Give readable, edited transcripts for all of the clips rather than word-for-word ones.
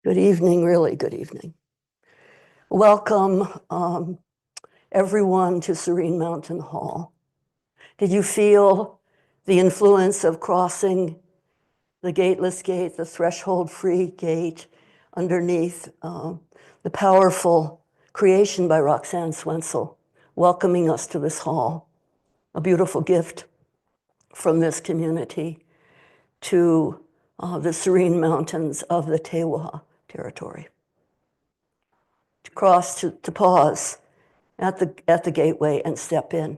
Good evening, really good evening. Welcome, everyone to Serene Mountain Hall. Did you feel the influence of crossing the gateless gate, the threshold-free gate underneath the powerful creation by Roxanne Swensel, welcoming us to this hall, a beautiful gift from this community to the serene mountains of the Tewa territory. To cross, to pause at the gateway and step in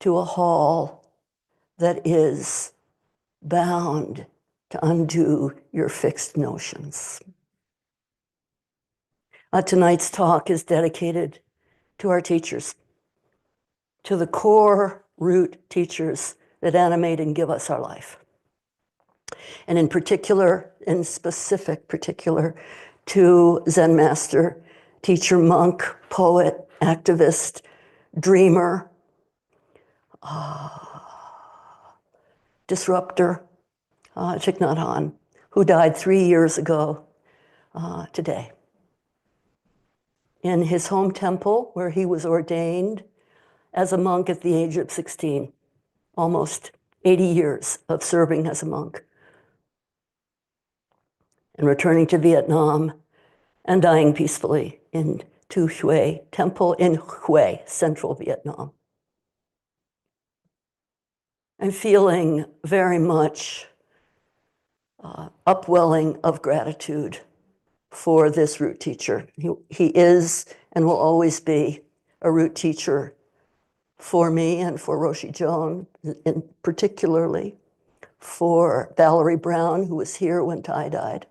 to a hall that is bound to undo your fixed notions. Tonight's talk is dedicated to our teachers, to the core root teachers that animate and give us our life. And in particular, in specific particular, to Zen master, teacher, monk, poet, activist, dreamer, disruptor, Thich Nhat Hanh, who died 3 years ago today. In his home temple, where he was ordained as a monk at the age of 16, almost 80 years of serving as a monk, and returning to Vietnam and dying peacefully in Tu Hue Temple in Hue, central Vietnam. I'm feeling very much upwelling of gratitude for this root teacher. He is and will always be a root teacher for me and for Roshi Joan, and particularly for Valerie Brown, who was here when Ty died,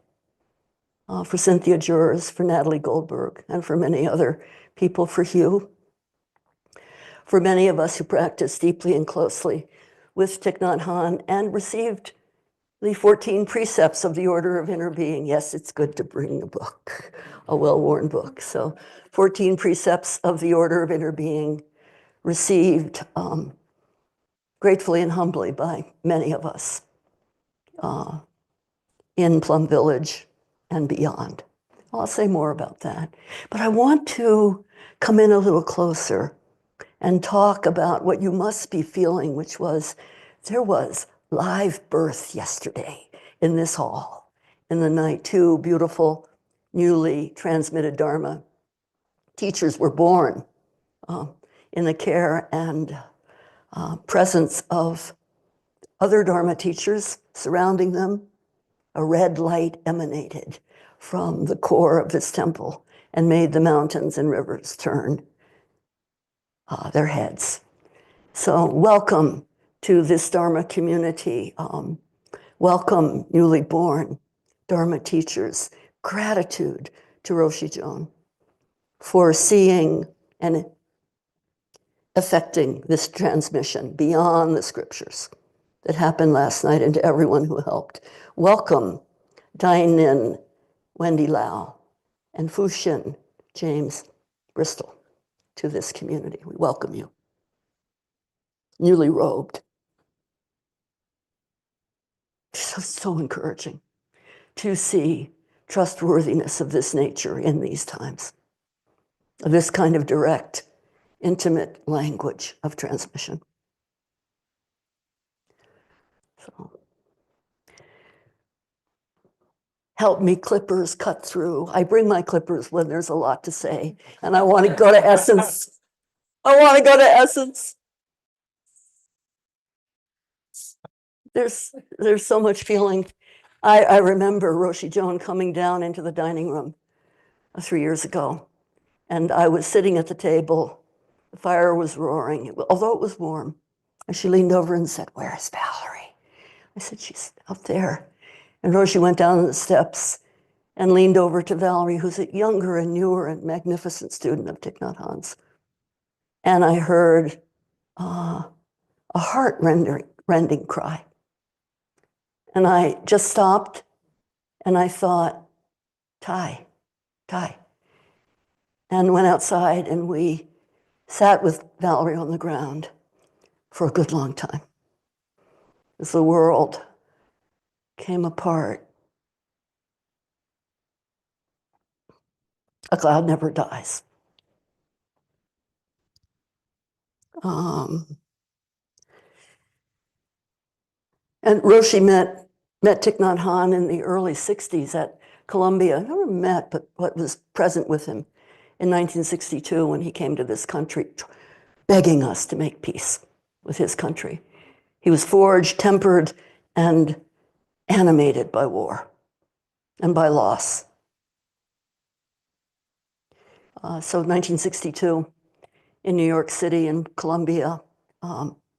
for Cynthia Jurs, for Natalie Goldberg, and for many other people, for Hugh. For many of us who practice deeply and closely with Thich Nhat Hanh and received the 14 precepts of the Order of Inner Being. Yes, it's good to bring a book, a well-worn book. So 14 precepts of the Order of Inner Being received gratefully and humbly by many of us in Plum Village and beyond. I'll say more about that. But I want to come in a little closer and talk about what you must be feeling, which was, there was live birth yesterday in this hall in the night. 2 beautiful, newly transmitted Dharma teachers were born in the care and presence of other Dharma teachers surrounding them. A red light emanated from the core of this temple and made the mountains and rivers turn their heads. So welcome to this Dharma community. Welcome, newly born Dharma teachers. Gratitude to Roshi Joan for seeing and affecting this transmission beyond the scriptures that happened last night, and to everyone who helped. Welcome, Dine Nin, Wendy Lau, and Fu Xin, James Bristol, to this community. We welcome you. Newly robed. So encouraging to see trustworthiness of this nature in these times, of this kind of direct, intimate language of transmission. So, help me, clippers, cut through. I bring my clippers when there's a lot to say, and I want to go to essence. I want to go to essence. There's so much feeling. I remember Roshi Joan coming down into the dining room 3 years ago, and I was sitting at the table. The fire was roaring, although it was warm. And she leaned over and said, "Where is Valerie?" I said, "She's out there." And Roshi went down the steps and leaned over to Valerie, who's a younger and newer and magnificent student of Thich Nhat Hanh's. And I heard a heart-rending cry. And I just stopped and I thought, Ty. And went outside and we sat with Valerie on the ground for a good long time as the world came apart A cloud never dies. And Roshi met Thich Nhat Hanh in the early 60s at Columbia. Never met, but was present with him in 1962 when he came to this country, begging us to make peace with his country. He was forged, tempered, and animated by war and by loss. So 1962 in New York City in Columbia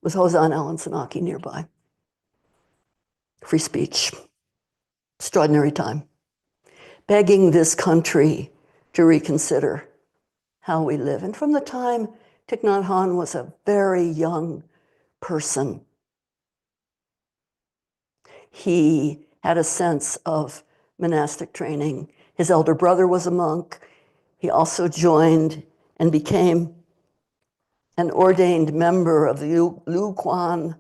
with Hozan Alan Senaki nearby. Free speech, extraordinary time. Begging this country to reconsider how we live. And from the time Thich Nhat Hanh was a very young person, he had a sense of monastic training. His elder brother was a monk. He also joined and became an ordained member of the Lu Kuan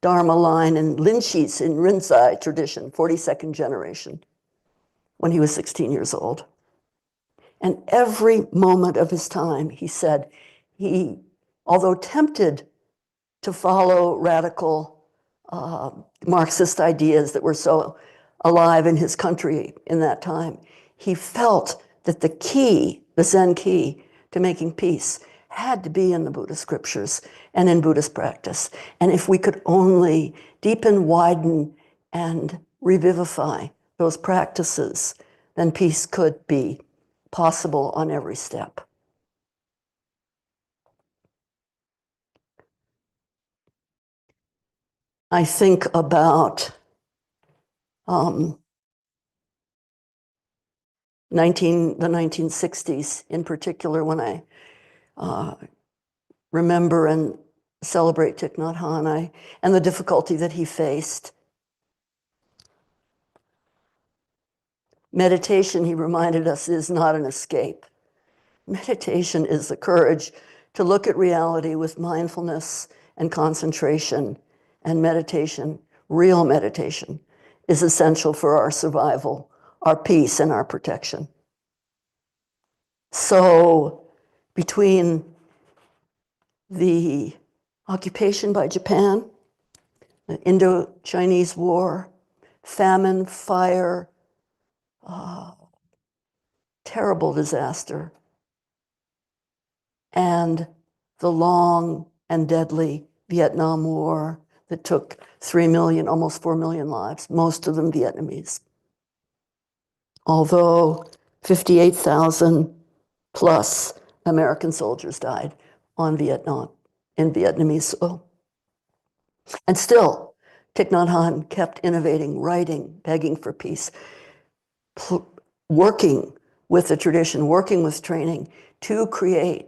Dharma line and Linshis in Rinzai tradition, 42nd generation, when he was 16 years old. And every moment of his time, he said, he, although tempted to follow radical Marxist ideas that were so alive in his country in that time, he felt that the key, the Zen key to making peace, had to be in the Buddhist scriptures and in Buddhist practice. And if we could only deepen, widen, and revivify those practices, then peace could be possible on every step. I think about the 1960s in particular, when I remember and celebrate Thich Nhat Hanh and the difficulty that he faced. Meditation, he reminded us, is not an escape. Meditation is the courage to look at reality with mindfulness and concentration. And meditation, real meditation, is essential for our survival, our peace, and our protection. So between the occupation by Japan, the Indo-Chinese War, famine, fire, terrible disaster, and the long and deadly Vietnam War that took 3 million, almost 4 million lives, most of them Vietnamese. Although 58,000 plus American soldiers died on Vietnam, in Vietnamese soil. And still, Thich Nhat Hanh kept innovating, writing, begging for peace, working with the tradition, working with training to create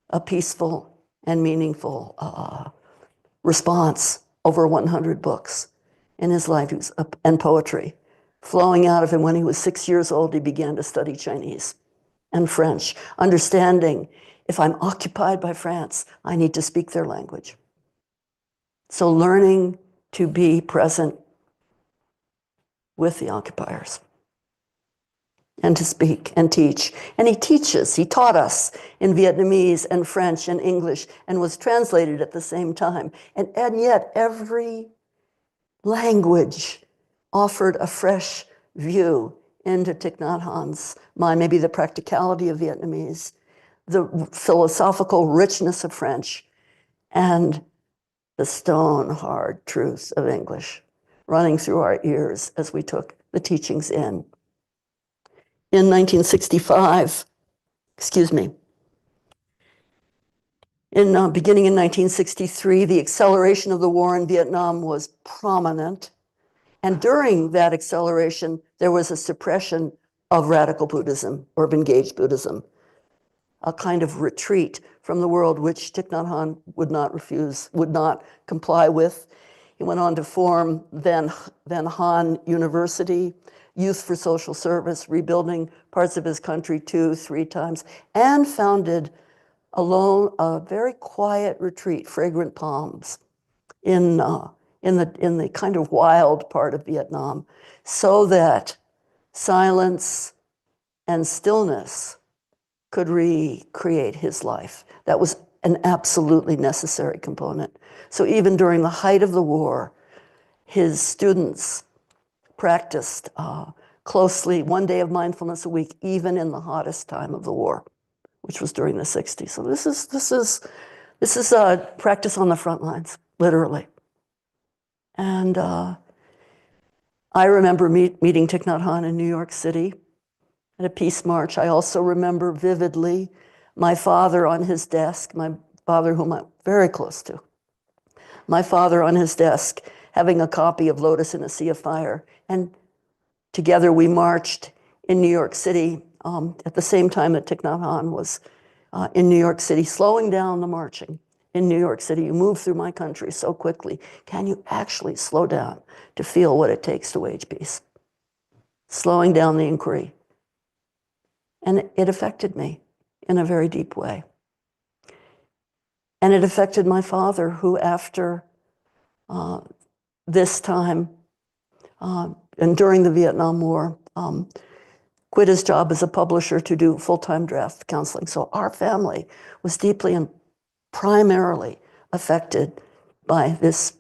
a peaceful and meaningful response. Over 100 books in his life, and poetry. Flowing out of him when he was 6 years old, he began to study Chinese and French, understanding if I'm occupied by France, I need to speak their language. So learning to be present with the occupiers and to speak and teach. And he taught us in Vietnamese and French and English and was translated at the same time. And yet every language offered a fresh view into Thich Nhat Hanh's mind, maybe the practicality of Vietnamese, the philosophical richness of French, and the stone hard truth of English running through our ears as we took the teachings in. In 1965, beginning in 1963, the acceleration of the war in Vietnam was prominent. And during that acceleration, there was a suppression of radical Buddhism or of engaged Buddhism, a kind of retreat from the world which Thich Nhat Hanh would not comply with. He went on to form then Han University, Youth for Social Service, rebuilding parts of his country 2-3 times, and founded alone a very quiet retreat, Fragrant Palms, in the kind of wild part of Vietnam, so that silence and stillness could recreate his life. That was an absolutely necessary component. So even during the height of the war, his students practiced closely 1 day of mindfulness a week, even in the hottest time of the war, which was during the 60s. So this is practice on the front lines, literally. And I remember meeting Thich Nhat Hanh in New York City at a peace march. I also remember vividly my father on his desk, my father whom I'm very close to, my father on his desk having a copy of Lotus in a Sea of Fire. And together we marched in New York City at the same time that Thich Nhat Hanh was in New York City, slowing down the marching. In New York City, you move through my country so quickly. Can you actually slow down to feel what it takes to wage peace? Slowing down the inquiry. And it affected me in a very deep way. And it affected my father, who after this time and during the Vietnam War, quit his job as a publisher to do full-time draft counseling. So our family was deeply and primarily affected by this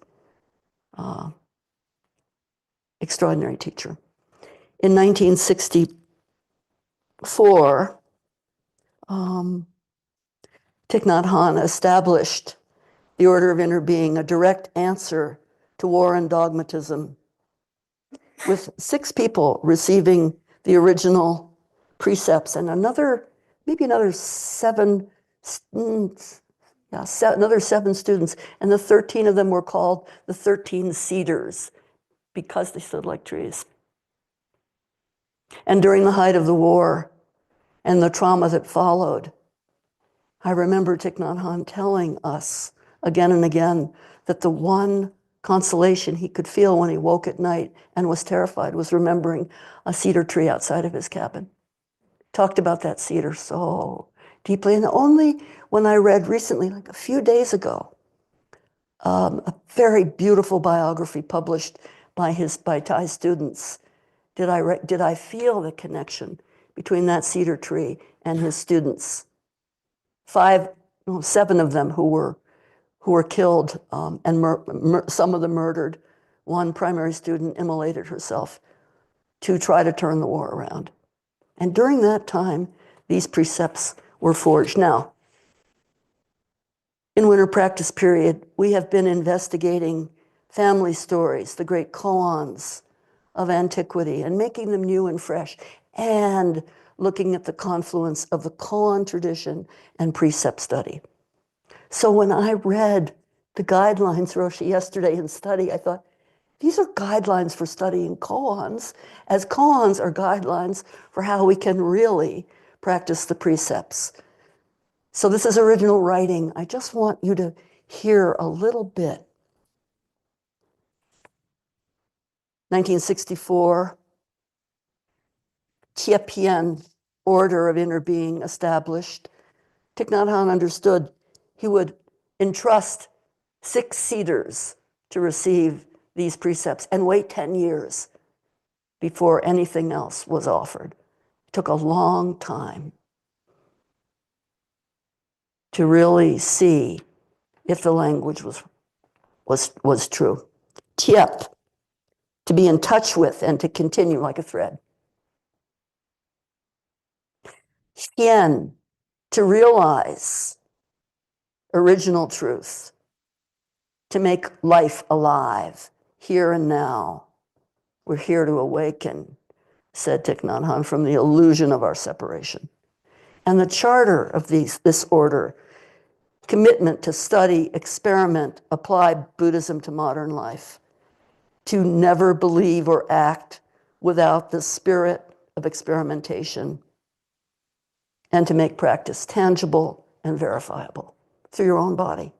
extraordinary teacher. In 1964, Thich Nhat Hanh established the Order of Inner Being, a direct answer to war and dogmatism, with 6 people receiving the original precepts and maybe another 7 students. And the 13 of them were called the 13 Cedars because they stood like trees. And during the height of the war and the trauma that followed, I remember Thich Nhat Hanh telling us again and again that the one consolation he could feel when he woke at night and was terrified was remembering a cedar tree outside of his cabin. Talked about that cedar so deeply. And only when I read recently, like a few days ago, a very beautiful biography published by Thai students, did I feel the connection between that cedar tree and his students. 7 of them who were killed and some of them murdered. One primary student immolated herself to try to turn the war around. And during that time, these precepts were forged. Now, in winter practice period, we have been investigating family stories, the great koans of antiquity, and making them new and fresh, and looking at the confluence of the koan tradition and precept study. So when I read the guidelines, Roshi, yesterday in study, I thought, these are guidelines for studying koans, as koans are guidelines for how we can really practice the precepts. So this is original writing. I just want you to hear a little bit. 1964, Tiepien Order of Inner Being established. Thich Nhat Hanh understood he would entrust 6 cedars to receive these precepts and wait 10 years before anything else was offered. It took a long time to really see if the language was true. Tiep, to be in touch with and to continue like a thread. Hien, to realize original truth, to make life alive, here and now. We're here to awaken, said Thich Nhat Hanh, from the illusion of our separation. And the charter of this order, commitment to study, experiment, apply Buddhism to modern life, to never believe or act without the spirit of experimentation, and to make practice tangible and verifiable through your own body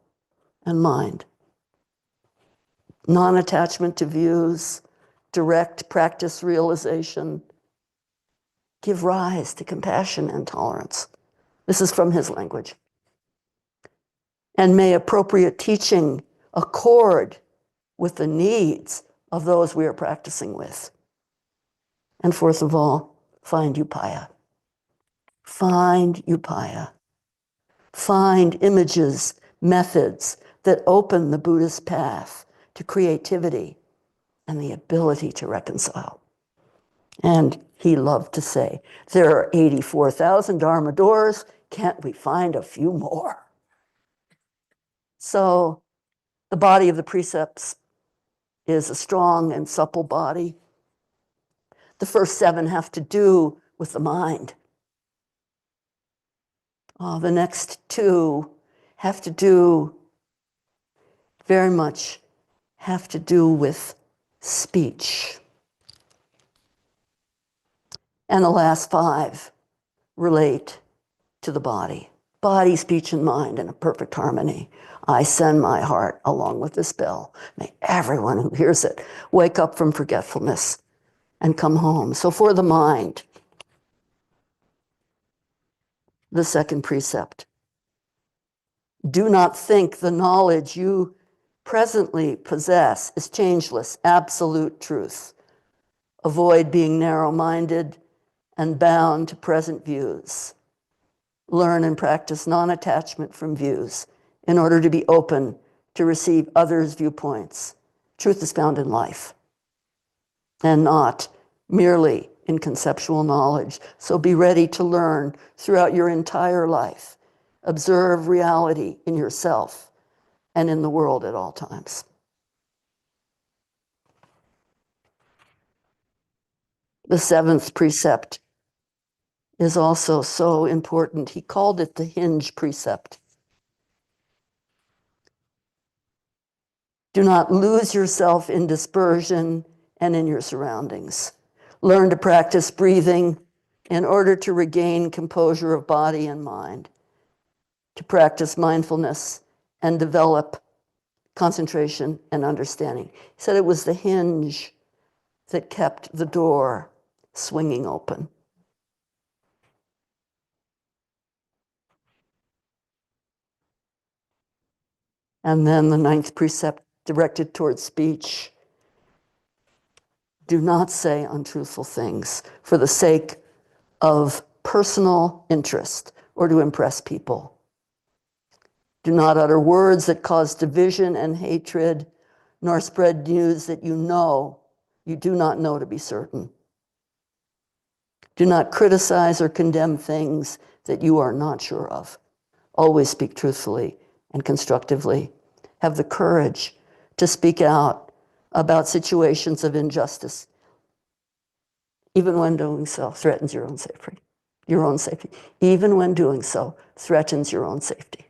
and mind. Non-attachment to views, direct practice realization, give rise to compassion and tolerance. This is from his language. And may appropriate teaching accord with the needs of those we are practicing with. And fourth of all, find upaya. Find upaya. Find images, methods that open the Buddhist path to creativity and the ability to reconcile. And he loved to say, there are 84,000 Dharma doors, can't we find a few more? So the body of the precepts is a strong and supple body. The first 7 have to do with the mind. The next 2 have to do, very much have to do with speech. And the last 5 relate to the body. Body, speech, and mind in a perfect harmony. I send my heart along with this bell. May everyone who hears it wake up from forgetfulness and come home. So for the mind, the second precept. Do not think the knowledge you presently possess is changeless, absolute truth. Avoid being narrow-minded and bound to present views. Learn and practice non-attachment from views in order to be open to receive others' viewpoints. Truth is found in life and not merely in conceptual knowledge. So be ready to learn throughout your entire life. Observe reality in yourself and in the world at all times. The 7th precept is also so important. He called it the hinge precept. Do not lose yourself in dispersion and in your surroundings. Learn to practice breathing in order to regain composure of body and mind, to practice mindfulness and develop concentration and understanding. He said it was the hinge that kept the door swinging open. And then the 9th precept directed towards speech. Do not say untruthful things for the sake of personal interest or to impress people. Do not utter words that cause division and hatred, nor spread news that you do not know to be certain. Do not criticize or condemn things that you are not sure of. Always speak truthfully and constructively. Have the courage to speak out about situations of injustice, even when doing so threatens your own safety. Even when doing so threatens your own safety.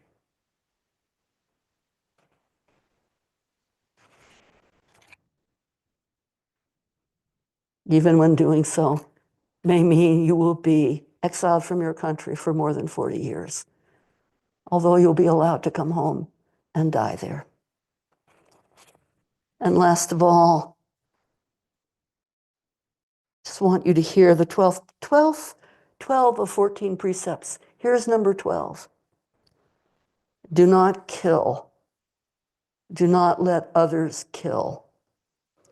Even when doing so may mean you will be exiled from your country for more than 40 years, although you'll be allowed to come home and die there. And last of all, just want you to hear the 12 of 14 precepts. Here's number 12. Do not kill. Do not let others kill.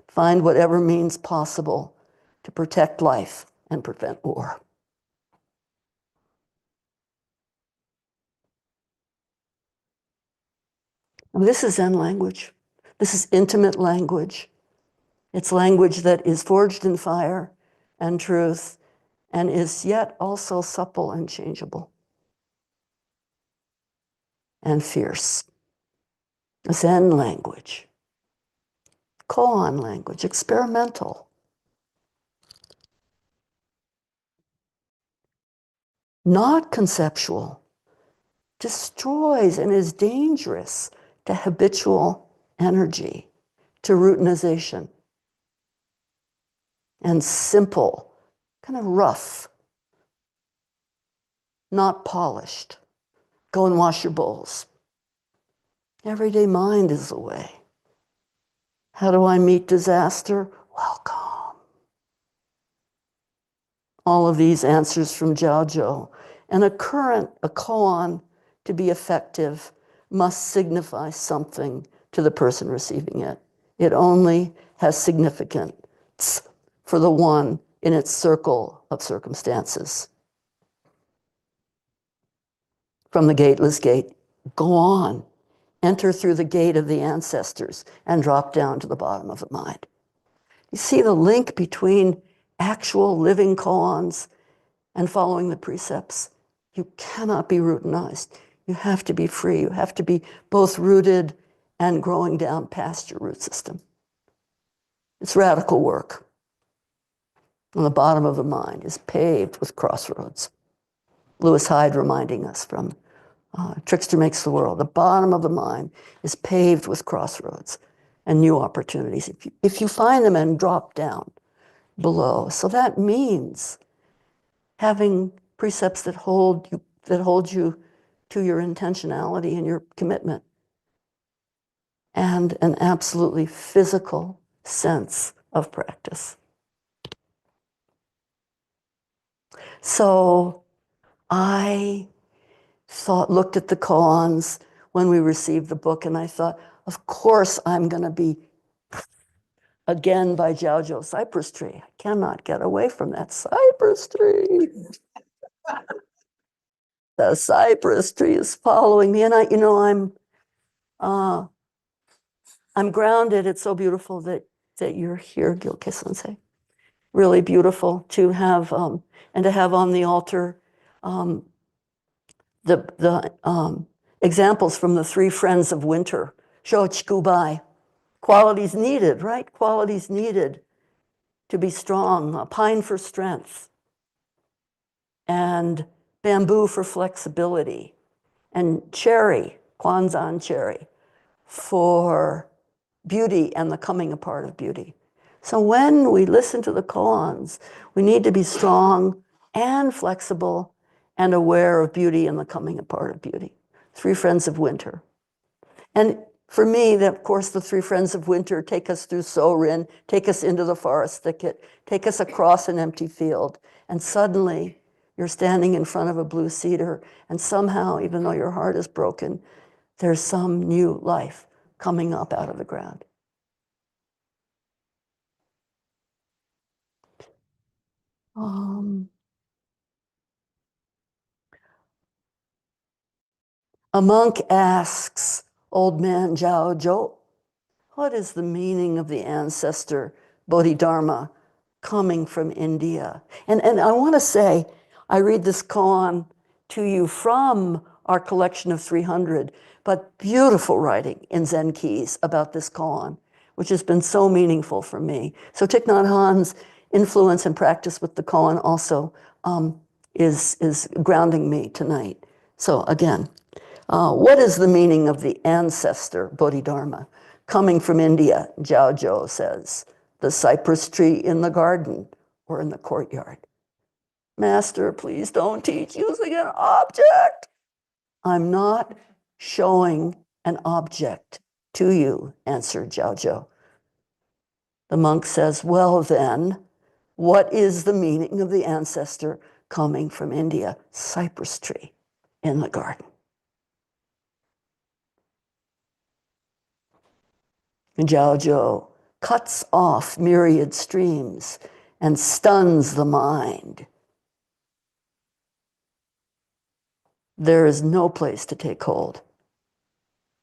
Find whatever means possible to protect life and prevent war. And this is Zen language. This is intimate language. It's language that is forged in fire and truth and is yet also supple and changeable and fierce. Zen language, koan language, experimental. Not conceptual, destroys and is dangerous to habitual energy, to routinization. And simple, kind of rough, not polished. Go and wash your bowls. Everyday mind is the way. How do I meet disaster? Welcome. All of these answers from Jiaozhou. And a koan, to be effective, must signify something to the person receiving it. It only has significance for the one in its circle of circumstances. from the gateless gate. Go on, enter through the gate of the ancestors and drop down to the bottom of the mind. You see the link between actual living koans and following the precepts? You cannot be routinized. You have to be free. You have to be both rooted and growing down past your root system. It's radical work. And the bottom of the mind is paved with crossroads. Lewis Hyde reminding us from Trickster Makes the World. The bottom of the mind is paved with crossroads and new opportunities. If you find them and drop down below. So that means having precepts that hold you to your intentionality and your commitment, and an absolutely physical sense of practice. So I looked at the koans when we received the book, and I thought, of course I'm going to be again by Jiaozhou cypress tree. I cannot get away from that cypress tree. The cypress tree is following me, and I'm grounded. It's so beautiful that you're here, Gilkey Sensei. Really beautiful to have and to have on the altar the examples from the three friends of winter. Shochikubai, qualities needed, right? Qualities needed to be strong. A pine for strength, and bamboo for flexibility, and cherry, Kwanzan cherry, for beauty and the coming apart of beauty. So when we listen to the koans, we need to be strong and flexible and aware of beauty and the coming apart of beauty. Three friends of winter. And for me, of course, the three friends of winter take us through Sorin, take us into the forest thicket, take us across an empty field, and suddenly you're standing in front of a blue cedar, and somehow, even though your heart is broken, there's some new life coming up out of the ground. A monk asks old man Jiaozhou, what is the meaning of the ancestor Bodhidharma coming from India? And I want to say, I read this koan to you from our collection of 300, but beautiful writing in Zen Keys about this koan, which has been so meaningful for me. So Thich Nhat Hanh's influence and practice with the koan also is grounding me tonight. So again, what is the meaning of the ancestor Bodhidharma coming from India? Jiaozhou says, the cypress tree in the garden or in the courtyard. Master, please don't teach using an object. I'm not showing an object to you, answered Jiaozhou. The monk says, well then, what is the meaning of the ancestor coming from India? Cypress tree in the garden. And Jiaozhou cuts off myriad streams and stuns the mind. There is no place to take hold.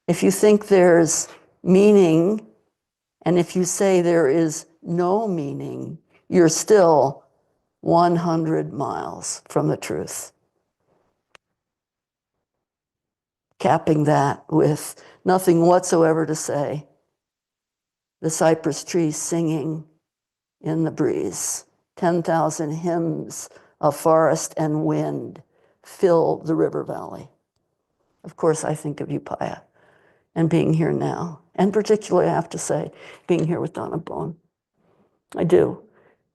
If you think there's meaning, and if you say there is no meaning, you're still 100 miles from the truth. Capping that with nothing whatsoever to say, the cypress tree singing in the breeze. 10,000 hymns of forest and wind fill the river valley. Of course, I think of Upaya and being here now. And particularly, I have to say, being here with Donna Bone. I do.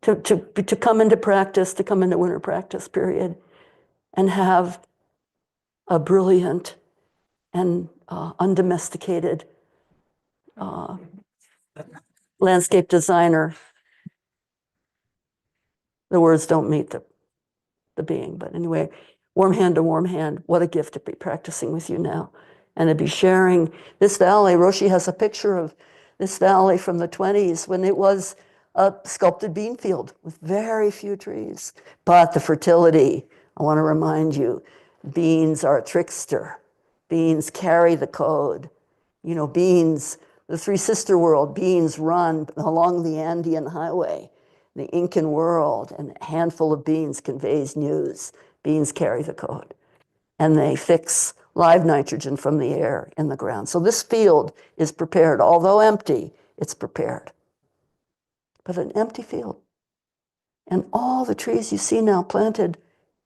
To come into practice, to come into winter practice period, and have a brilliant and undomesticated landscape designer. The words don't meet the being, but anyway, warm hand to warm hand. What a gift to be practicing with you now, and to be sharing this valley. Roshi has a picture of this valley from the 20s when it was a sculpted bean field with very few trees. But the fertility, I want to remind you, Beings are a trickster. Beings carry the code. Beings, the Three Sister World, beings run along the Andean highway. The Incan world, and a handful of beings conveys news. Beings carry the code. And they fix live nitrogen from the air in the ground. So this field is prepared. Although empty, it's prepared. But an empty field. And all the trees you see now planted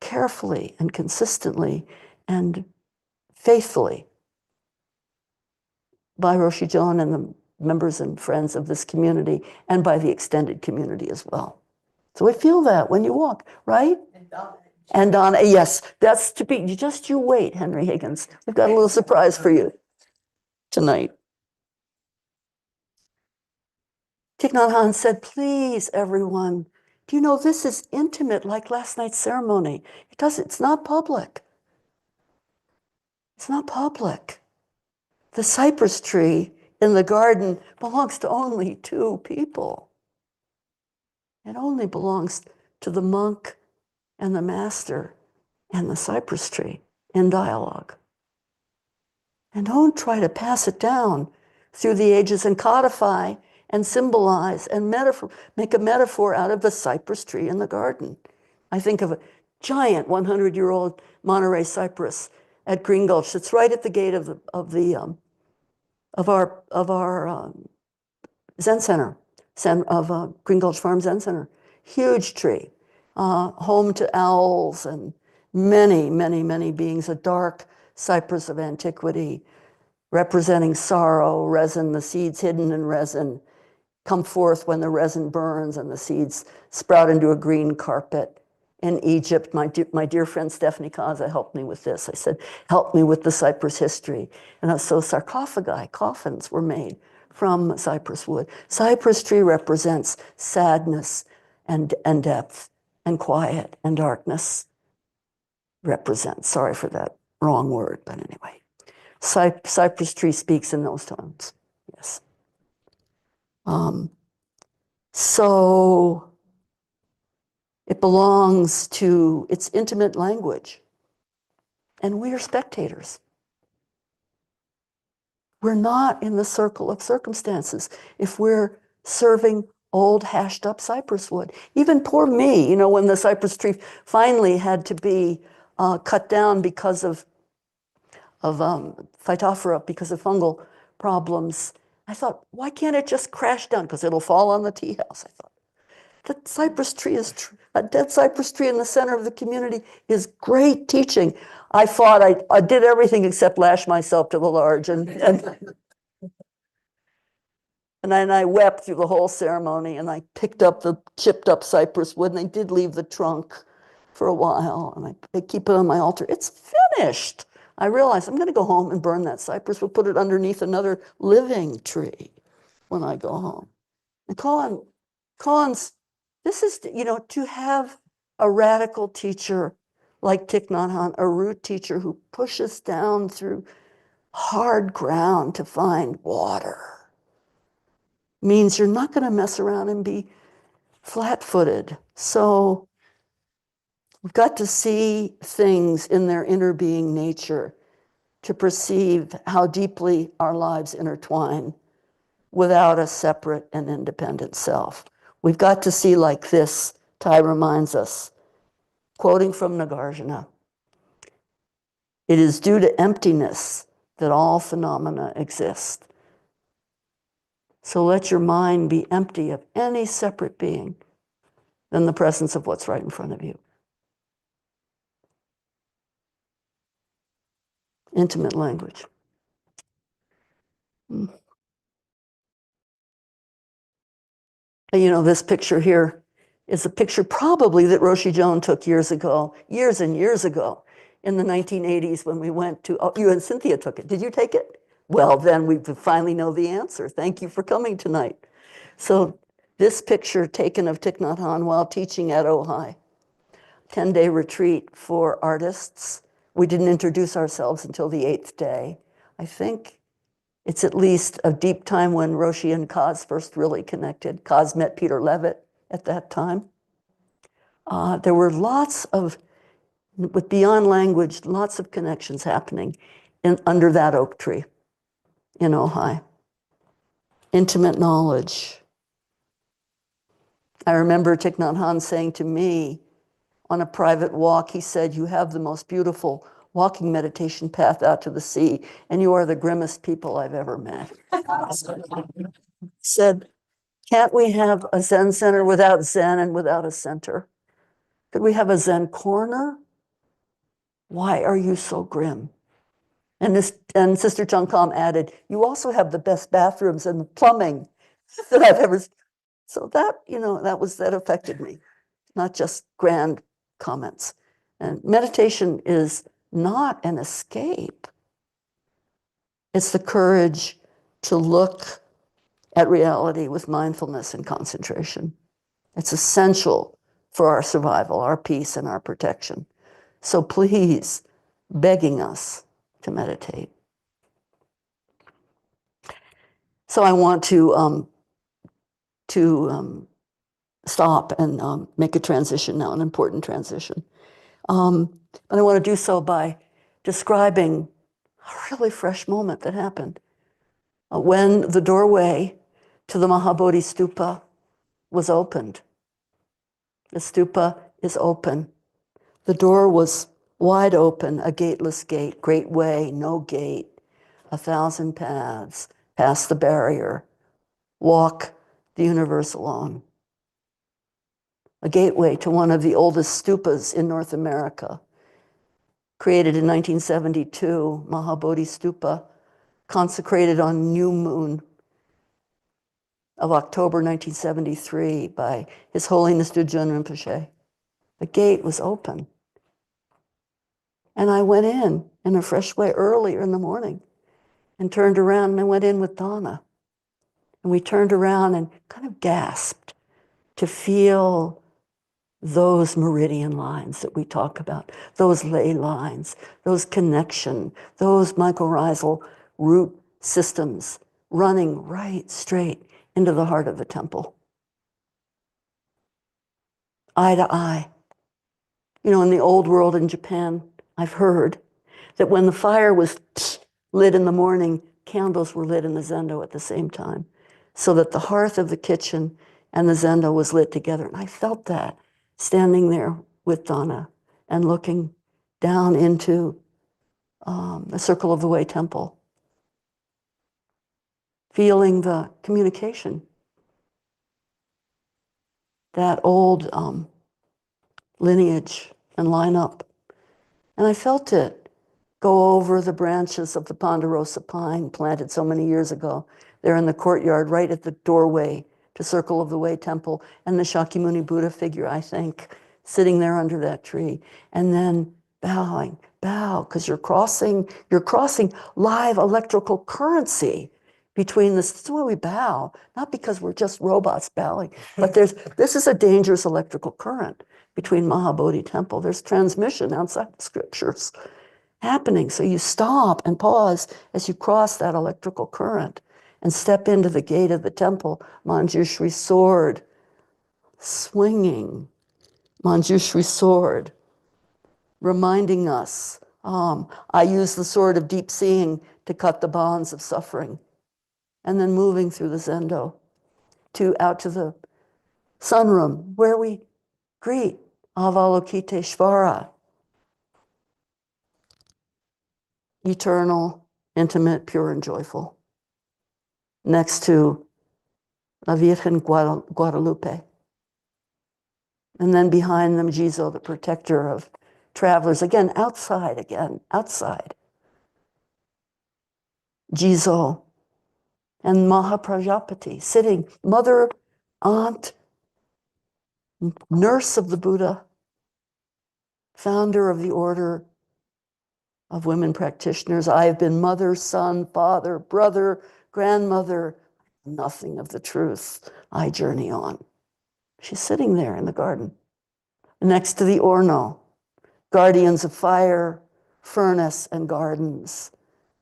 carefully and consistently and faithfully by Roshi Joan and the members and friends of this community, and by the extended community as well. So I feel that when you walk, right? And Donna, yes, that's to be, just you wait, Henry Higgins. We've got a little surprise for you tonight. Thich Nhat Hanh said, please, everyone, do you know this is intimate like last night's ceremony? It's not public. It's not public. The cypress tree in the garden belongs to only two people. It only belongs to the monk and the master and the cypress tree in dialogue. And don't try to pass it down through the ages and codify and symbolize and make a metaphor out of the cypress tree in the garden. I think of a giant 100-year-old Monterey cypress at Green Gulch. It's right at the gate of our Zen Center, of Green Gulch Farm Zen Center. Huge tree, home to owls and many, many, many beings. A dark cypress of antiquity, representing sorrow, resin, the seeds hidden in resin come forth when the resin burns and the seeds sprout into a green carpet. In Egypt, my dear friend Stephanie Kaza helped me with this. I said, help me with the cypress history. And so sarcophagi, coffins, were made from cypress wood. Cypress tree represents sadness and depth and quiet and darkness. Sorry for that wrong word, but anyway. Cypress tree speaks in those tones, yes. So it belongs to its intimate language. And we are spectators. We're not in the circle of circumstances if we're serving old hashed up cypress wood. Even poor me, when the cypress tree finally had to be cut down because of Phytophthora, because of fungal problems, I thought, why can't it just crash down? Because it'll fall on the tea house, I thought. That cypress tree a dead cypress tree in the center of the community is great teaching. I thought I did everything except lash myself to the large, and then I wept through the whole ceremony, and I picked up the chipped up cypress wood, and I did leave the trunk for a while, and I keep it on my altar. It's finished. I realized I'm going to go home and burn that cypress. We'll put it underneath another living tree when I go home. And Colin's, this is, to have a radical teacher like Thich Nhat Hanh, a root teacher who pushes down through hard ground to find water, means you're not going to mess around and be flat-footed. So we've got to see things in their inner being nature to perceive how deeply our lives intertwine without a separate and independent self. We've got to see like this, Tai reminds us, quoting from Nagarjuna, it is due to emptiness that all phenomena exist. So let your mind be empty of any separate being than the presence of what's right in front of you. Intimate language. This picture here is a picture probably that Roshi Joan took years and years ago, in the 1980s when we went to, you and Cynthia took it. Did you take it? Well, then we finally know the answer. Thank you for coming tonight. So this picture taken of Thich Nhat Hanh while teaching at Ojai, 10-day retreat for artists. We didn't introduce ourselves until the 8th day. I think it's at least a deep time when Roshi and Kaz first really connected. Kaz met Peter Levitt at that time. There were lots of with beyond language, lots of connections happening under that oak tree in Ojai. Intimate knowledge. I remember Thich Nhat Hanh saying to me on a private walk, he said, "You have the most beautiful walking meditation path out to the sea, and you are the grimmest people I've ever met." Said, "Can't we have a Zen center without Zen and without a center? Could we have a Zen corner? Why are you so grim?" And Sister Chung Kam added, "You also have the best bathrooms and the plumbing that I've ever seen." So that, that affected me, not just grand comments. And meditation is not an escape. It's the courage to look at reality with mindfulness and concentration. It's essential for our survival, our peace, and our protection. So please, begging us to meditate. So I want to stop and make a transition now, an important transition. And I want to do so by describing a really fresh moment that happened. When the doorway to the Mahabodhi Stupa was opened. The stupa is open. The door was wide open, a gateless gate, great way, no gate, 1,000 paths, past the barrier, walk the universe alone. A gateway to one of the oldest stupas in North America. Created in 1972, Mahabodhi Stupa, consecrated on new moon of October 1973 by His Holiness Dudjön Rinpoche. The gate was open. And I went in a fresh way earlier in the morning and turned around, and I went in with Donna. And we turned around and kind of gasped to feel those meridian lines that we talk about, those ley lines, those connection, those mycorrhizal root systems running right straight into the heart of the temple. Eye to eye. In the old world in Japan, I've heard that when the fire was lit in the morning, candles were lit in the zendo at the same time, so that the hearth of the kitchen and the zendo was lit together. And I felt that standing there with Donna and looking down into the Circle of the Way temple, feeling the communication, that old lineage and line up. And I felt it go over the branches of the ponderosa pine planted so many years ago. They're in the courtyard right at the doorway to Circle of the Way temple, and the Shakyamuni Buddha figure, I think, sitting there under that tree. And then bow, because you're crossing live electrical currency between this. This is why we bow, not because we're just robots bowing, but this is a dangerous electrical current between Mahabodhi temple. There's transmission outside the scriptures happening. So you stop and pause as you cross that electrical current and step into the gate of the temple. Manjushri sword, swinging. Manjushri sword, reminding us, I use the sword of deep seeing to cut the bonds of suffering. And then moving through the zendo out to the sunroom where we greet Avalokiteshvara, eternal, intimate, pure, and joyful, next to La Virgen Guadalupe. And then behind them, Jizo, the protector of travelers. Again, outside. Jizo and Mahaprajapati sitting, mother, aunt, nurse of the Buddha, founder of the order of women practitioners. I have been mother, son, father, brother, grandmother, nothing of the truth. I journey on. She's sitting there in the garden. Next to the Orno, guardians of fire, furnace, and gardens.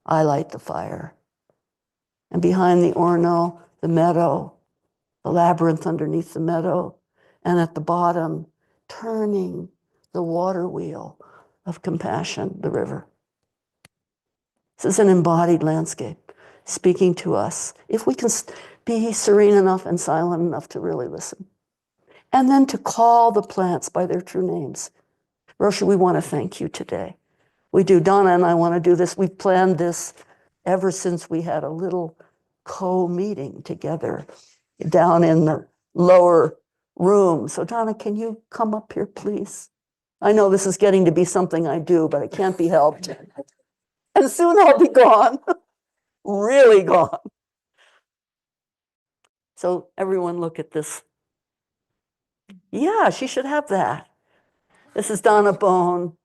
I light the fire. And behind the Orno, the meadow, the labyrinth underneath the meadow, and at the bottom, turning the water wheel, of compassion, the river. This is an embodied landscape speaking to us, if we can be serene enough and silent enough to really listen. And then to call the plants by their true names. Rosha, we want to thank you today. We do. Donna and I want to do this. We've planned this ever since we had a little co-meeting together down in the lower room. So Donna, can you come up here, please? I know this is getting to be something I do, but it can't be helped. And soon I'll be gone, really gone. So everyone look at this. Yeah, she should have that. This is Donna Bone.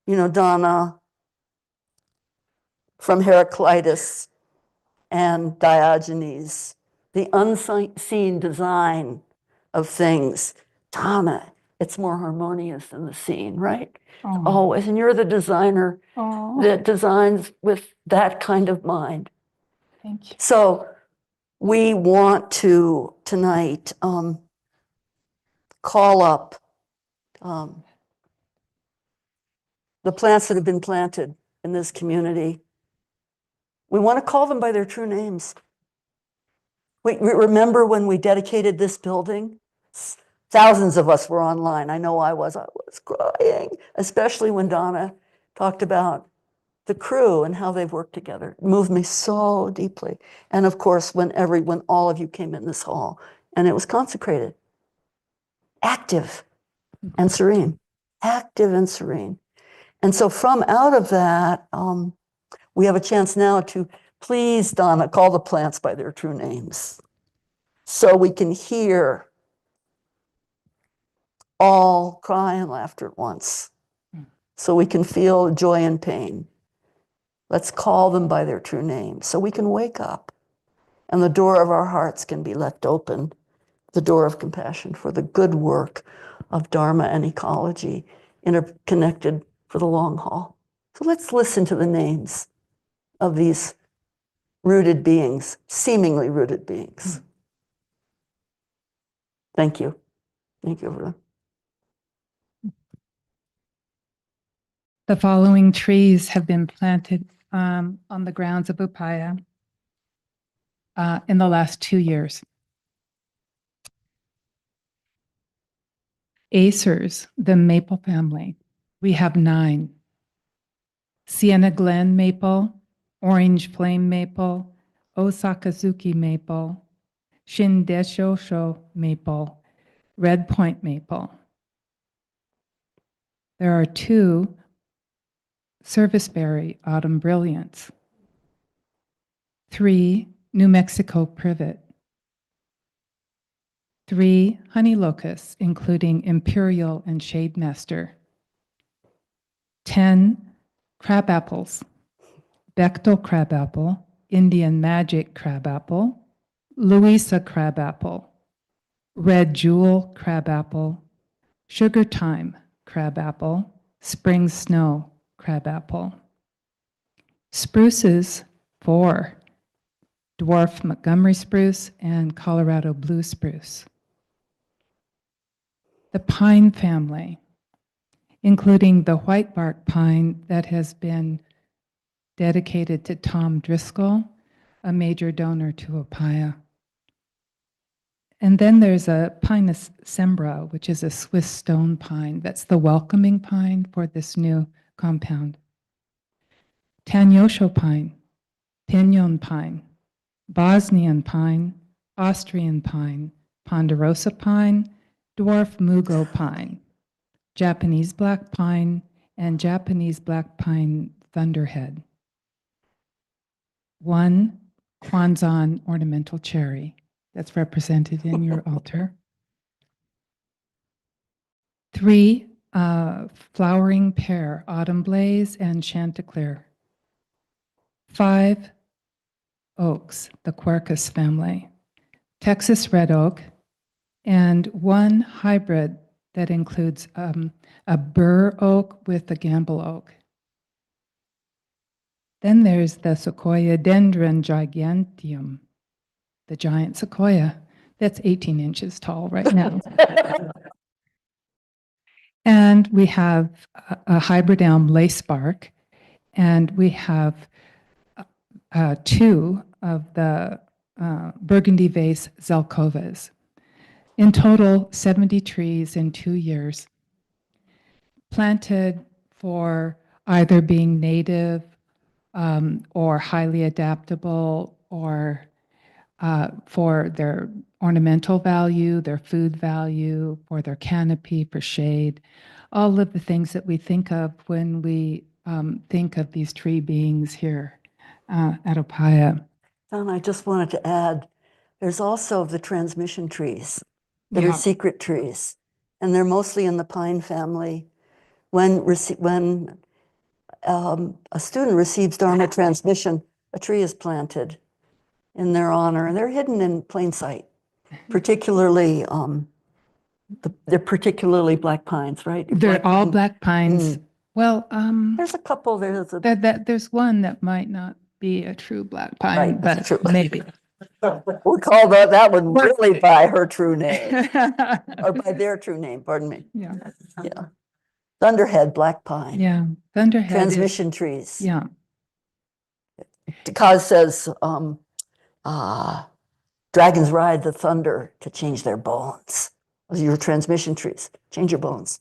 You know, Donna from Heraclitus and Diogenes, the unseen design of things. Donna, it's more harmonious than the seen, right? Oh. Always. And you're the designer that designs with that kind of mind. Thank you. So we want to tonight call up the plants that have been planted in this community. We want to call them by their true names. We remember when we dedicated this building? Thousands of us were online. I know I was crying, especially when Donna talked about the crew and how they've worked together. It moved me so deeply. And of course, when all of you came in this hall and it was consecrated, active and serene, active and serene. And so from out of that, we have a chance now to please, Donna, call the plants by their true names so we can hear all cry and laughter at once, so we can feel joy and pain. Let's call them by their true names so we can wake up and the door of our hearts can be left open, the door of compassion for the good work of Dharma and ecology, interconnected for the long haul. So let's listen to the names of these rooted beings, seemingly rooted beings. Thank you. Thank you, everyone. The following trees have been planted on the grounds of Upaya in the last 2 years. Acers, the maple family, we have 9. Sienna Glen maple, orange flame maple, Osakazuki maple, Shindeshosho maple, red point maple. There are 2 serviceberry autumn brilliants, 3 New Mexico privet, 3 honey locusts, including imperial and shade master, 10 crabapples, Bechtel crabapple, Indian magic crabapple, Louisa crabapple, red jewel crabapple, sugar thyme crabapple, spring snow crabapple. Spruces, 4, dwarf Montgomery spruce and Colorado blue spruce. The pine family, including the white bark pine that has been dedicated to Tom Driscoll, a major donor to Upaya. And then there's a Pinus sembra, which is a Swiss stone pine. That's the welcoming pine for this new compound. Tanyosho pine, Pinon pine, Bosnian pine, Austrian pine, Ponderosa pine, dwarf Mugo pine, Japanese black pine, and Japanese black pine thunderhead. 1 Kwanzan ornamental cherry that's represented in your altar. 3 flowering pear, autumn blaze and chanticleer. 5 oaks, the Quercus family, Texas red oak, and 1 hybrid that includes a bur oak with a gamble oak. Then there's the Sequoia dendron giganteum, the giant sequoia that's 18 inches tall right now. And we have a hybrid elm lace bark, and we have two of the Burgundy vase zelkovas. In total, 70 trees in 2 years, planted for either being native or highly adaptable, or for their ornamental value, their food value, for their canopy, for shade, all of the things that we think of when we think of these tree beings here at Opaya. Don, I just wanted to add, there's also the transmission trees that are Yeah. secret trees, and they're mostly in the pine family. When a student receives Dharma transmission, a tree is planted in their honor, and they're hidden in plain sight, particularly they're particularly black pines, right? They're all black pines. Well, There's a couple. There's a there's one that might not be a true black pine, Right, that's but true. maybe. we'll call that one really by her true name, or by their true name. Pardon me. Yeah. Yeah, Thunderhead black pine. Yeah. Thunderhead is- Transmission trees. yeah. Because says dragons ride the thunder to change their bones. Those are your transmission trees. Change your bones.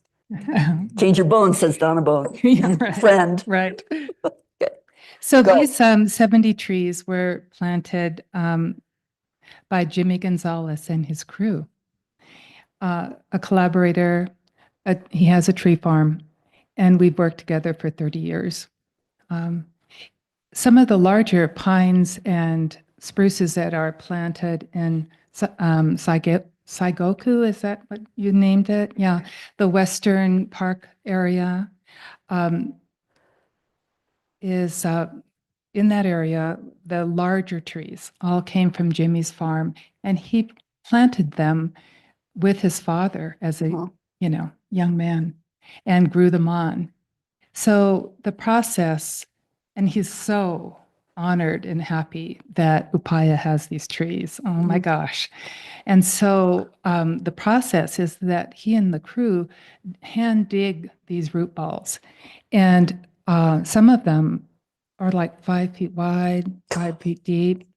Change your bones, says Donna Bone. Yeah, right. Friend. Right. So Go. these 70 trees were planted by Jimmy Gonzalez and his crew. A collaborator, he has a tree farm, and we've worked together for 30 years. Some of the larger pines and spruces that are planted in Saigoku, is that what you named it? Yeah, the Western Park area is in that area. The larger trees all came from Jimmy's farm, and he planted them with his father as a young man, and grew them on. So the process, and he's so honored and happy that Upaya has these trees. Oh my gosh. And so the process is that he and the crew hand dig these root balls. And some of them are like 5 feet wide, 5 feet deep,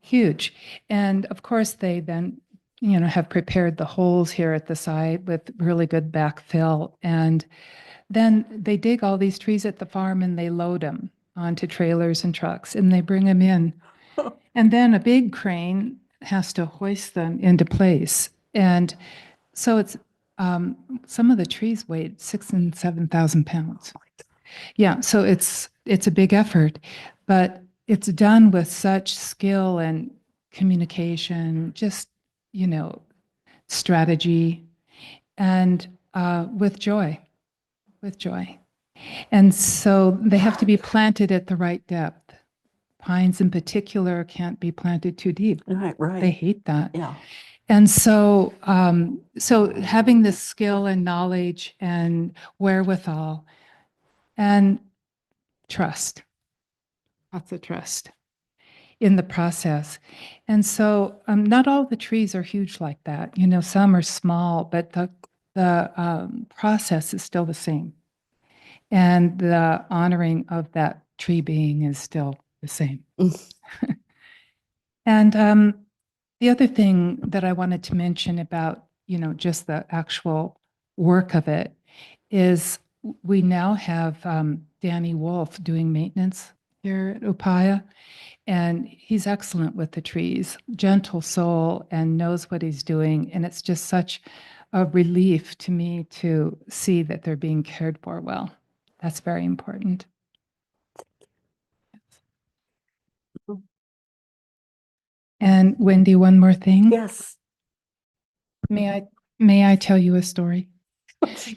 huge. And of course, they then have prepared the holes here at the site with really good backfill. And then they dig all these trees at the farm and they load them onto trailers and trucks and they bring them in. And then a big crane has to hoist them into place. And so it's some of the trees weighed 6,000 and 7,000 pounds. Yeah, so it's a big effort, but it's done with such skill and communication, just strategy, and with joy. And so they have to be planted at the right depth. Pines in particular can't be planted too deep. Right. They hate that. Yeah. And so, so having this skill and knowledge and wherewithal and trust, lots of trust in the process. And so not all the trees are huge like that. Some are small, but the process is still the same. And the honoring of that tree being is still the same. And the other thing that I wanted to mention about, just the actual work of it is we now have Danny Wolf doing maintenance here at Upaya, and he's excellent with the trees, gentle soul, and knows what he's doing. And it's just such a relief to me to see that they're being cared for well. That's very important. And Wendy, one more thing. Yes. May I tell you a story?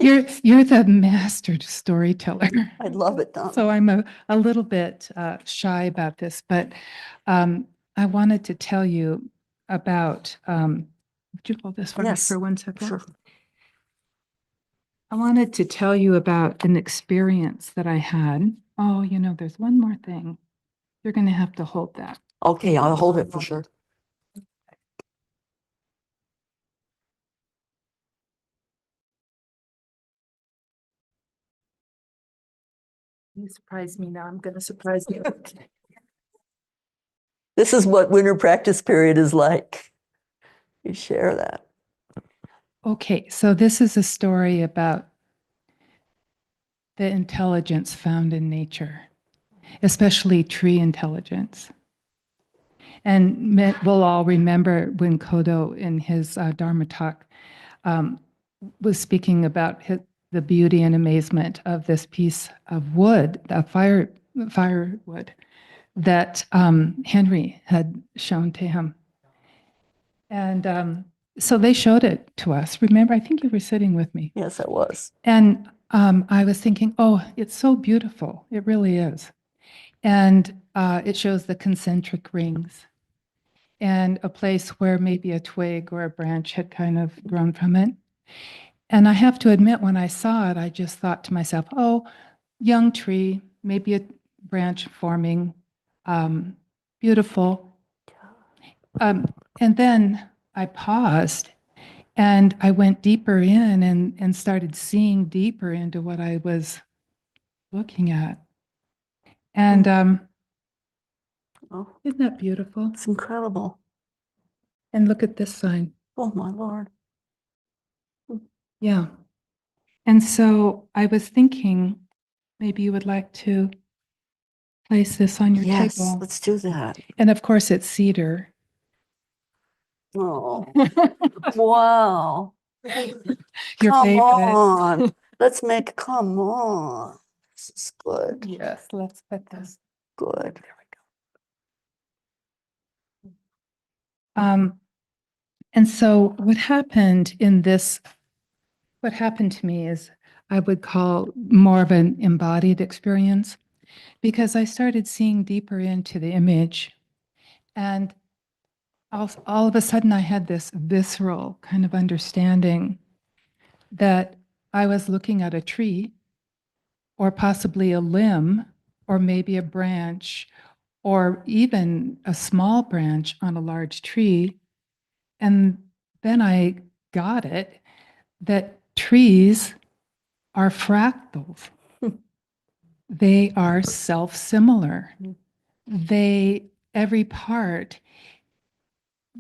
You're the master storyteller. I love it, Don. So I'm a little bit shy about this, but I wanted to tell you about, would you hold this for me Yes, for 1 second? Sure. I wanted to tell you about an experience that I had. Oh, there's one more thing. You're going to have to hold that. Okay, I'll hold it for sure. You surprised me. Now I'm going to surprise you. This is what winter practice period is like. You share that. Okay, so this is a story about the intelligence found in nature, especially tree intelligence. And we'll all remember when Kodo, in his Dharma talk, was speaking about the beauty and amazement of this piece of wood, a firewood, that Henry had shown to him. And so they showed it to us. Remember, I think you were sitting with me. Yes, it was. And I was thinking, oh, it's so beautiful. It really is. And it shows the concentric rings and a place where maybe a twig or a branch had kind of grown from it. And I have to admit, when I saw it, I just thought to myself, oh, young tree, maybe a branch forming, beautiful. And then I paused and I went deeper in and started seeing deeper into what I was looking at. And Oh, isn't that beautiful? it's incredible. And look at this sign. Oh, my Lord. Yeah. And so I was thinking maybe you would like to place this on your Yes, table. let's do that. And of course, it's cedar. Oh, wow. Your Come favorite. on. Come on. This is good. Yes, let's put this. Good. And so what happened to me is I would call more of an embodied experience, because I started seeing deeper into the image. And all of a sudden I had this visceral kind of understanding that I was looking at a tree, or possibly a limb, or maybe a branch, or even a small branch on a large tree. And then I got it that trees are fractals. They are self-similar. Every part,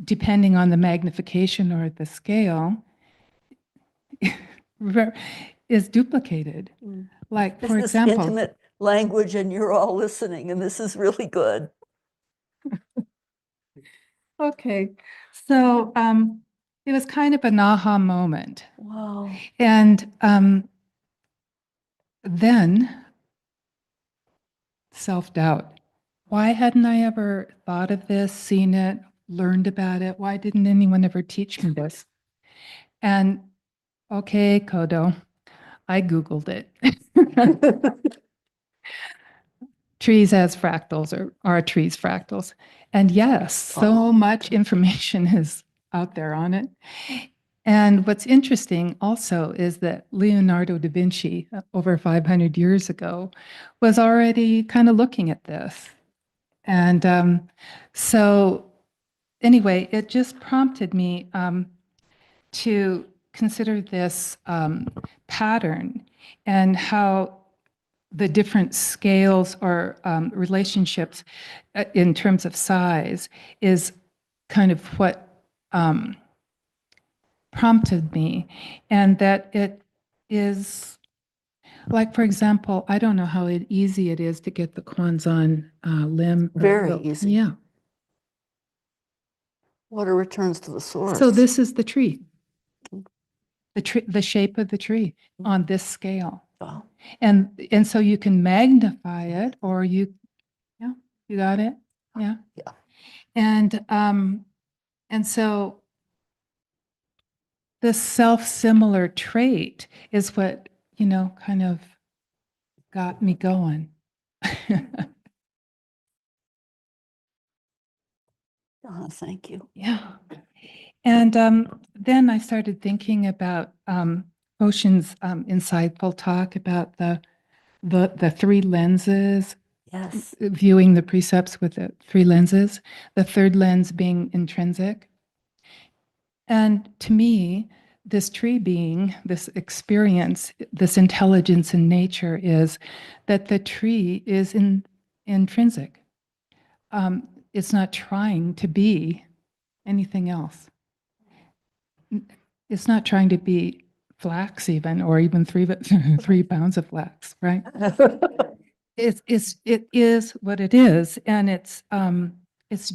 depending on the magnification or the scale, is duplicated. Like, for This is example, intimate language and you're all listening, and this is really good. okay, so it was kind of an aha moment. Wow. And then self-doubt. Why hadn't I ever thought of this, seen it, learned about it? Why didn't anyone ever teach me this? And okay, Kodo, I Googled it. Trees as fractals, or are trees fractals? And yes, so much information is out there on it. And what's interesting also is that Leonardo da Vinci, over 500 years ago, was already kind of looking at this. And so anyway, it just prompted me to consider this pattern and how the different scales or relationships in terms of size is kind of what prompted me. And that it is, like, for example, I don't know how easy it is to get the Kwanzan limb. Very easy. Yeah. Water returns to the source. So this is the tree. The shape of the tree on this scale. Wow. And so you can magnify it, or you got it? Yeah. Yeah. And so this self-similar trait is what, kind of got me going. Thank you. Yeah. And then I started thinking about Ocean's insightful talk about the three lenses, Yes. viewing the precepts with the three lenses, the third lens being intrinsic. And to me, this tree being, this experience, this intelligence in nature is that the tree is intrinsic. It's not trying to be anything else. It's not trying to be flax even, or even 3 pounds of flax, right? It is what it is, and it's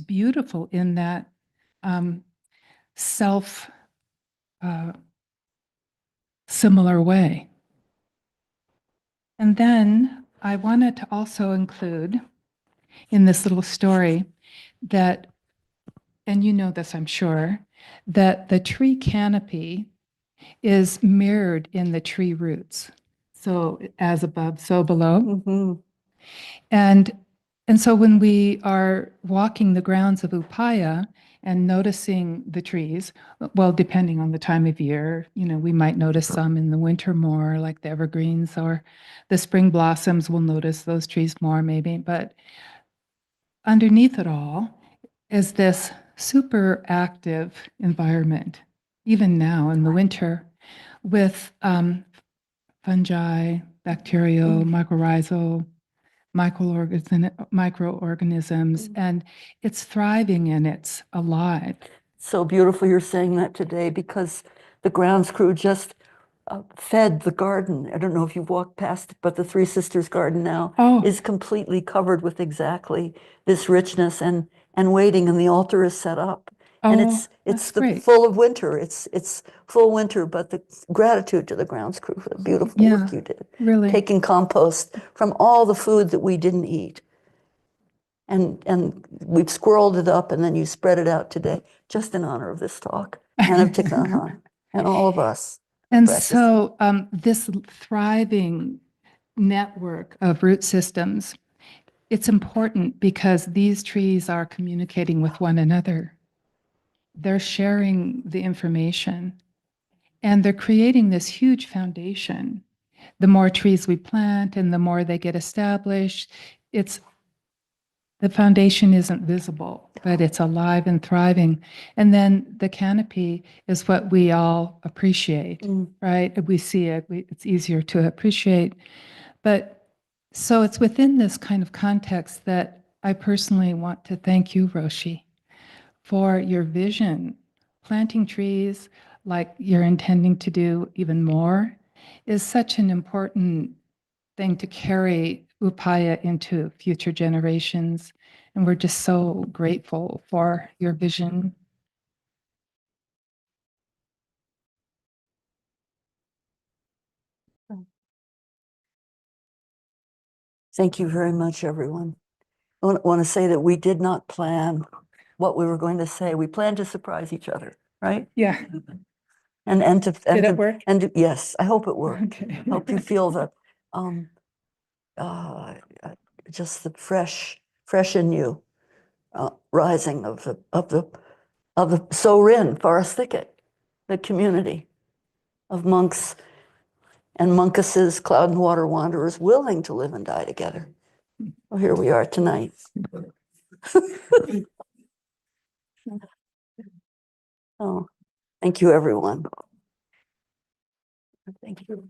beautiful in that self similar way. And then I wanted to also include in this little story that, and you know this, I'm sure, that the tree canopy is mirrored in the tree roots. So as above, so below. Mhm. And so when we are walking the grounds of Upaya and noticing the trees, well, depending on the time of year, we might notice some in the winter more, like the evergreens, or the spring blossoms, we'll notice those trees more maybe. But underneath it all is this super active environment, even now in the winter, with fungi, bacterial, mycorrhizal, microorganisms, and it's thriving and it's alive. So beautiful you're saying that today, because the grounds crew just fed the garden. I don't know if you've walked past it, but the Three Sisters garden now Oh. is completely covered with exactly this richness and waiting, and the altar is set up. And Oh, it's that's great. full of winter. It's full winter, but the gratitude to the grounds crew for the beautiful Yeah, work you did. really. Taking compost from all the food that we didn't eat. And we've squirreled it up, and then you spread it out today, just in honor of this talk and of Thich Nhat Hanh and all of us. And practice. so this thriving network of root systems, it's important because these trees are communicating with one another. They're sharing the information, and they're creating this huge foundation. The more trees we plant and the more they get established, the foundation isn't visible, but it's alive and thriving. And then the canopy is what we all appreciate, right? We see it, it's easier to appreciate. But so it's within this kind of context that I personally want to thank you, Roshi, for your vision. Planting trees like you're intending to do even more is such an important thing to carry Upaya into future generations. And we're just so grateful for your vision. Thank you very much, everyone. I want to say that we did not plan what we were going to say. We planned to surprise each other, right? Yeah. And to Did it work? And yes, I hope it worked. Okay. I hope you feel the just the fresh in you rising of the Sorin Forest Thicket, the community of monks and monkesses, cloud and water wanderers, willing to live and die together. Well, here we are tonight. Oh, thank you, everyone. Thank you.